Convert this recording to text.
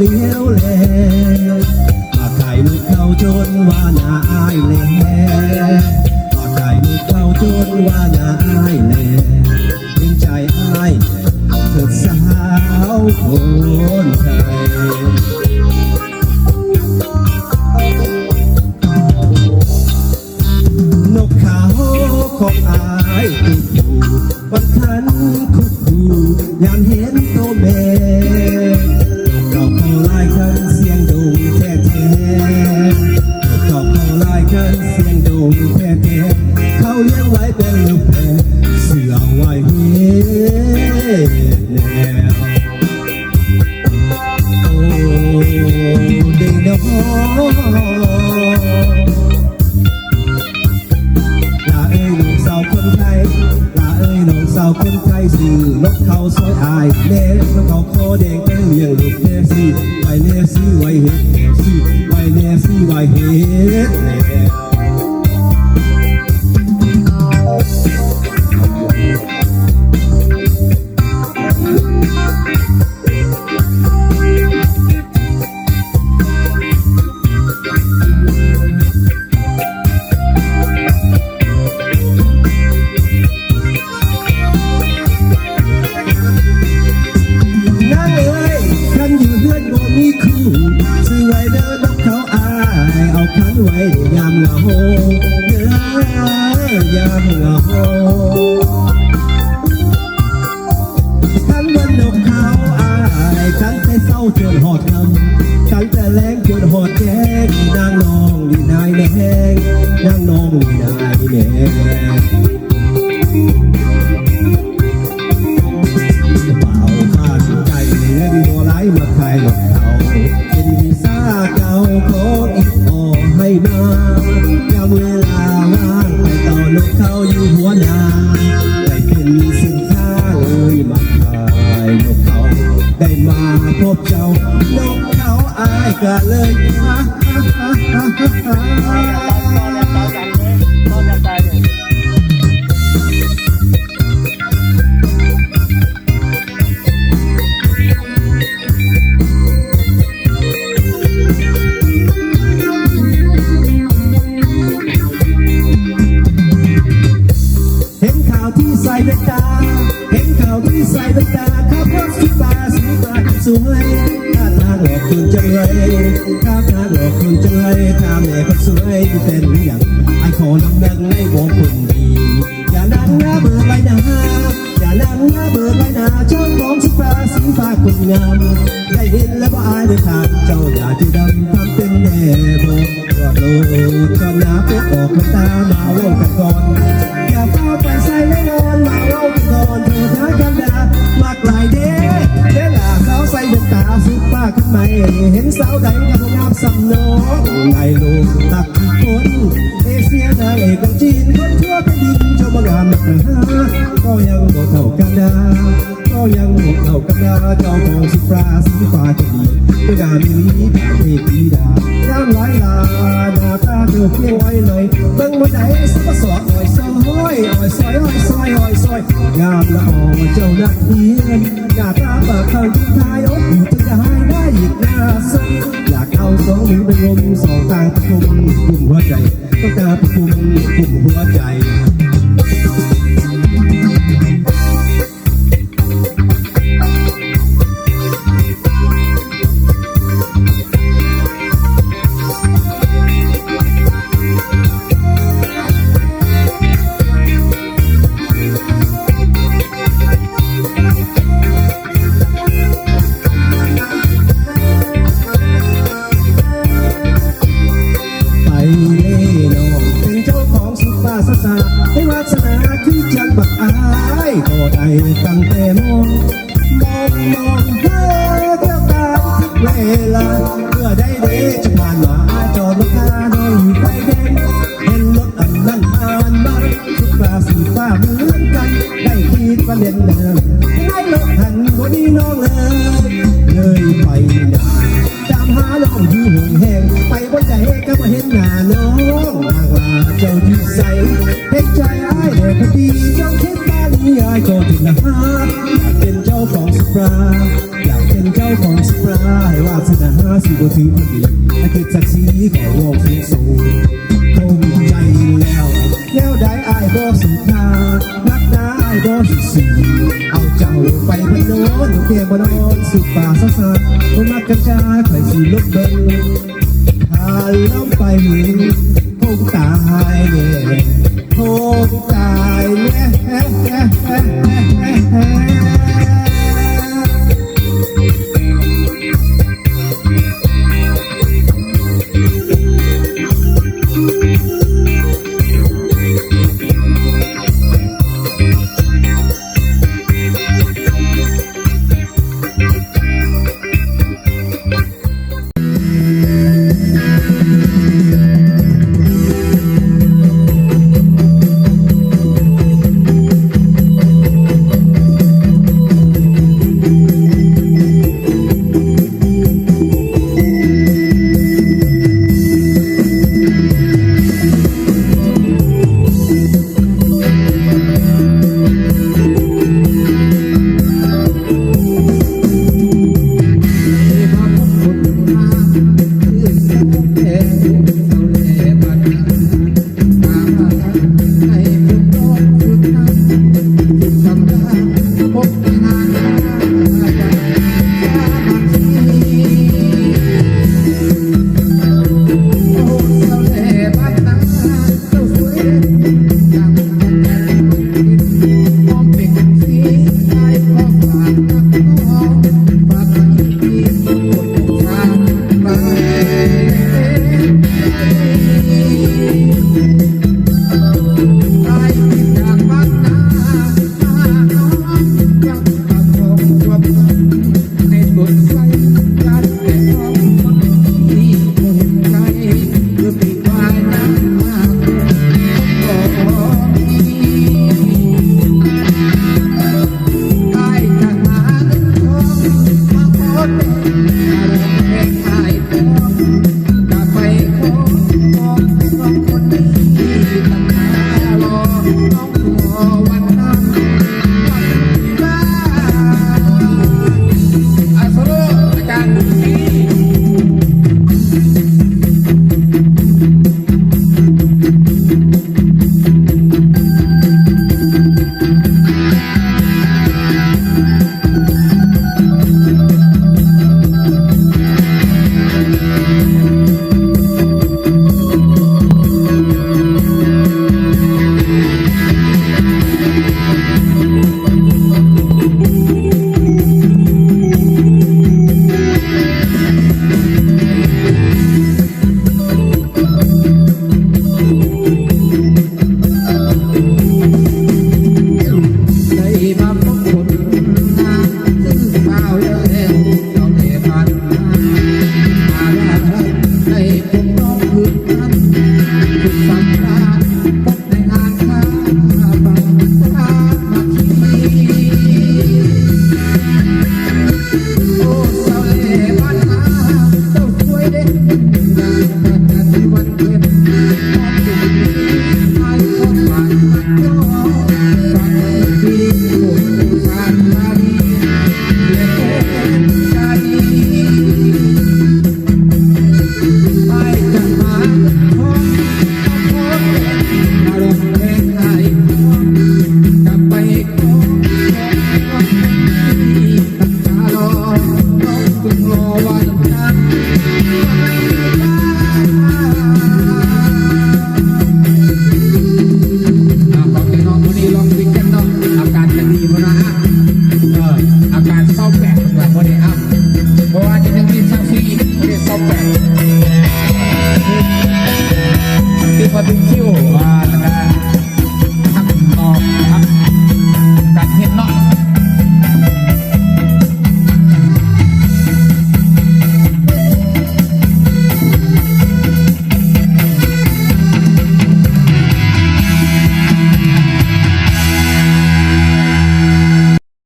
เลี้ยวแลมาไก่ลูกเขาจนว่าหน้าอายแลมาไก่ลูกเขาจนว่าหน้าอายแลถึงใจอายเถิดสาวคนไทยนกเขาของอายตุกอยู่วันคันคุกคูยามเห็นตัวแม่เราเข้าไล่กันเสียงดงแท้แท้เราเข้าไล่กันเสียงดงแท้แท้เขาเลี้ยงไว้เป็นลูกแพะเสือไว้เห็นแนวโอ้เด็กน้อยคนไทยลาเอ้ยน้องสาวคนไทยสื่อนกเขาซอยอายเล่นกเขาคอแดงแก้วเลี้ยงลูกแน่ซี่ไว้แน่ซี่ไว้เฮ็ดแน่ซี่ไว้แน่ซี่ไว้เฮ็ดแน่ซื้อไว้เดินนกเขาอายเอาคันไว้ยามเหงาเนื้อยามเหงาคันวันนกเขาอายคันแต่เศร้าจนหอดคำคันแต่แรงจนหอดแจ้งนางน้องดีนายแดงนางน้องดีนายแดงเป่าข้าสุดใจเล่นบัวไหลมาขายนกเขาเป็นวีซ่าเก่าของอีกต่อให้มายามเวลาว่างไปต่อนกเขาอยู่หัวนาได้เป็นสินค้าเลยมาขายนกเขาได้มาพบเจ้านกเขาอายก็เลยใส่แว่นตาเห็นข่าวที่ใส่แว่นตาขับรถสุดตาสีตาสวยท่าทางหลอกคนจังเลยท่าทางหลอกคนจังเลยถ้าแม่คนสวยที่เป็นหรือยังไอ้ขอลำดังในบอกคนดีอย่านั่งหน้าเบอร์ใบหน้าอย่านั่งหน้าเบอร์ใบหน้าช่องของสุดตาสีฟ้าคนงามได้เห็นแล้วก็อายได้ทานเจ้าอย่าที่ดำทำเป็นแน่บอกก็โลดจนหน้าปุ๊บออกมาตามาว่องกันก่อนอย่าเฝ้าไปใส่ไม่นอนมาเล่ากันก่อนเธอท้ากันดามากลายเด้เด้ล่ะเขาใส่เดินตาสุดป้าขึ้นมาเห็นสาวใดกับงามสำน้องในลูกตักคนเอเชียนางเอกของจีนคนทั่วแผ่นดินเจ้ามางามนักหนาก็ยังบอกเท่ากันดาก็ยังบอกเท่ากันดาเจ้าของสุปราสีฟ้าจะดีด้วยดามีลีดาเทพีดาย่างไหลลาดาตาเธอเพียงไว้หน่อยเบิ่งบ่ได้สักสอดอ่อยซอยอ่อยซอยอ่อยซอยอ่อยซอยงามละอ่อเจ้านักเรียนหน้าตาปากข้างทิ้งท้ายอกอยู่จะได้ว่าอีกหน้าซ้ำอยากเอาสองมือไปรวมสองทางตะคุ่มกุ่มหัวใจต้องการตะคุ่มหัวใจให้วาสนาคือจังบักอายก็ได้ตั้งแต่มองเธอเที่ยวตามทุกเวลาเพื่อได้เดจะผ่านมาจอดรถน้องอยู่ไฟแดงเห็นรถอันนั้นผ่านมาทุกราสีฟ้าเหมือนกันได้คิดว่าเล่นเดิมได้รถหันบ่ดีน้องเลยไปนานตามหาน้องอยู่ห่วงแห้งไปบนใจก็มาเห็นหน้าน้องนางลาเจ้าที่ใสเห็นใจอ้ายแต่พอดีเจ้าเข็มบ้านนี้อ้ายก็ถึงนะฮะอยากเป็นเจ้าของสุปราอยากเป็นเจ้าของสุปราให้วาส คือศักดิ์ศรีของโลกสูงสูงภูมิใจแล้วแล้วได้อายบ่สุดทางรักได้อายบ่สุดสีเอาเจ้าไปบนโน้นเกี่ยวบนโน้นสุดป่าสักสักบ่มักกันจ้าใครสิลุกเบิ่งถ้าล้มไปหนึ่งคงตายเนี่ยคงตายเนี่ย